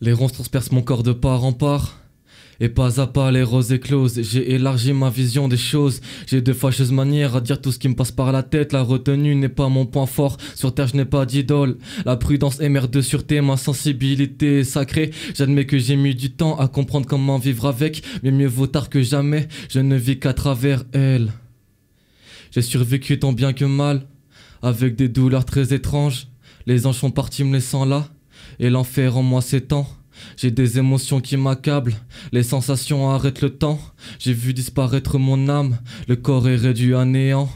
Les ronces transpercent mon corps de part en part. Et pas à pas les roses éclosent. J'ai élargi ma vision des choses. J'ai de fâcheuses manières à dire tout ce qui me passe par la tête. La retenue n'est pas mon point fort. Sur terre je n'ai pas d'idole. La prudence est mère de sûreté. Ma sensibilité est sacrée. J'admets que j'ai mis du temps à comprendre comment vivre avec. Mais mieux vaut tard que jamais. Je ne vis qu'à travers elle. J'ai survécu tant bien que mal, avec des douleurs très étranges. Les anges sont partis me laissant là, et l'enfer en moi s'étend. J'ai des émotions qui m'accablent, les sensations arrêtent le temps. J'ai vu disparaître mon âme, le corps est réduit à néant.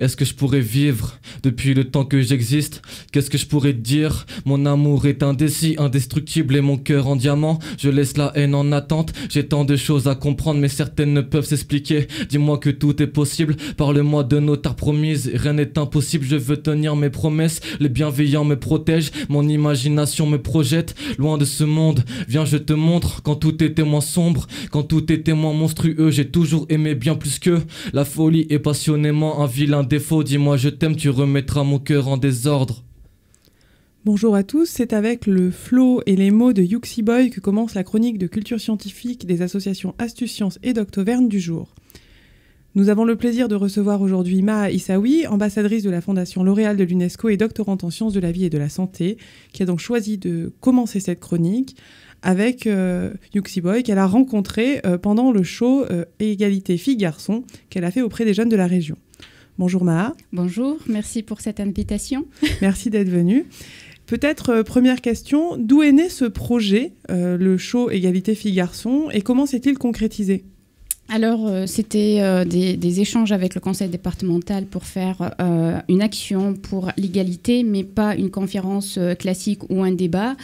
Est-ce que je pourrais vivre depuis le temps que j'existe? Qu'est-ce que je pourrais te dire? Mon amour est indécis, indestructible et mon cœur en diamant. Je laisse la haine en attente. J'ai tant de choses à comprendre mais certaines ne peuvent s'expliquer. Dis-moi que tout est possible, parle-moi de nos tares promises. Rien n'est impossible, je veux tenir mes promesses. Les bienveillants me protègent, mon imagination me projette. Loin de ce monde, viens je te montre. Quand tout était moins sombre, quand tout était moins monstrueux, j'ai toujours aimé bien plus qu'eux. La folie est passionnément un vilain défaut, dis-moi je t'aime, tu remettras mon cœur en désordre. Bonjour à tous, c'est avec le flow et les mots de Yuxi Boy que commence la chronique de culture scientifique des associations Astuce Science et Doctoverne du jour. Nous avons le plaisir de recevoir aujourd'hui Maha Issaoui, ambassadrice de la Fondation L'Oréal de l'UNESCO et doctorante en sciences de la vie et de la santé, qui a donc choisi de commencer cette chronique avec Yuxi Boy qu'elle a rencontré pendant le show Égalité filles-garçons qu'elle a fait auprès des jeunes de la région. Bonjour Maha. Bonjour, merci pour cette invitation. Merci d'être venue. Peut-être première question, d'où est né ce projet, le show Égalité filles-garçons, et comment s'est-il concrétisé ? Alors, c'était des échanges avec le conseil départemental pour faire une action pour l'égalité, mais pas une conférence classique ou un débat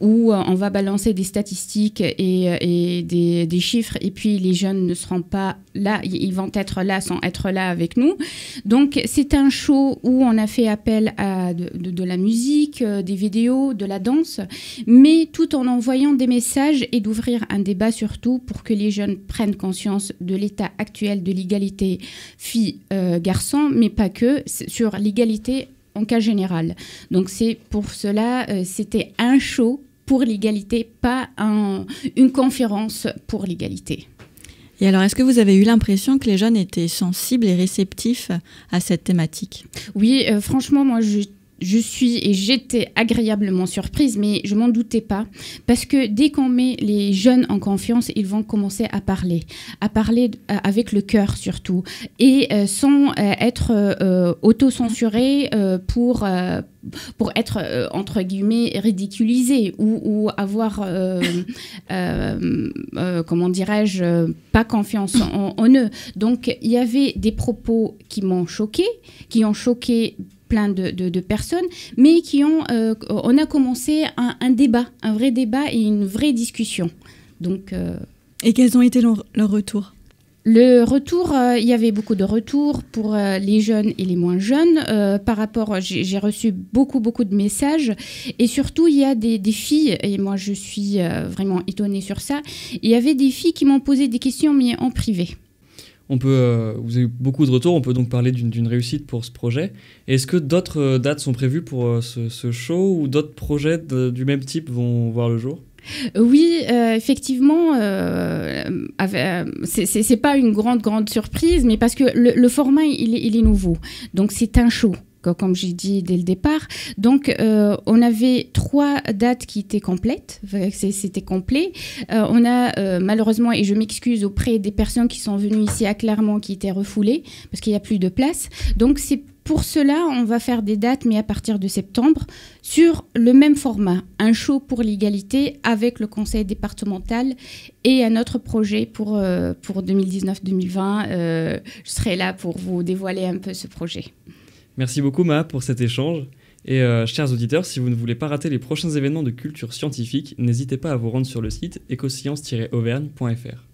où on va balancer des statistiques et des chiffres, et puis les jeunes ne seront pas là, ils vont être là sans être là avec nous. Donc, c'est un show où on a fait appel à de la musique, des vidéos, de la danse, mais tout en envoyant des messages et d'ouvrir un débat surtout pour que les jeunes prennent conscience de l'état actuel de l'égalité filles-garçons, mais pas que, sur l'égalité en cas général. Donc c'est pour cela, c'était un show pour l'égalité, pas une conférence pour l'égalité. Et alors, est-ce que vous avez eu l'impression que les jeunes étaient sensibles et réceptifs à cette thématique ? Oui, franchement, moi, j'étais agréablement surprise, mais je m'en doutais pas, parce que dès qu'on met les jeunes en confiance, ils vont commencer à parler avec le cœur surtout, et sans être auto-censurés pour être, entre guillemets, ridiculisés ou avoir, comment dirais-je, pas confiance en eux. Donc, il y avait des propos qui m'ont choquée, qui ont choqué plein de personnes, mais on a commencé un débat, un vrai débat et une vraie discussion. Donc, et quels ont été leurs retours ? Le retour, il y avait beaucoup de retours pour les jeunes et les moins jeunes. Par rapport, j'ai reçu beaucoup de messages, et surtout il y a des filles, et moi je suis vraiment étonnée sur ça. Il y avait des filles qui m'ont posé des questions, mais en privé. Vous avez eu beaucoup de retours, on peut donc parler d'une réussite pour ce projet. Et est-ce que d'autres dates sont prévues pour ce show, ou d'autres projets du même type vont voir le jour ? Oui, effectivement, c'est pas une grande surprise, mais parce que le format, il est nouveau. Donc, c'est un show, comme j'ai dit dès le départ. Donc, on avait 3 dates qui étaient complètes. C'était complet. On a, malheureusement, et je m'excuse auprès des personnes qui sont venues ici à Clermont, qui étaient refoulées, parce qu'il n'y a plus de place. Donc, c'est pour cela, on va faire des dates, mais à partir de septembre, sur le même format. Un show pour l'égalité avec le conseil départemental et un autre projet pour 2019-2020. Je serai là pour vous dévoiler un peu ce projet. Merci beaucoup, Maha, pour cet échange. Et chers auditeurs, si vous ne voulez pas rater les prochains événements de culture scientifique, n'hésitez pas à vous rendre sur le site ecoscience-auvergne.fr.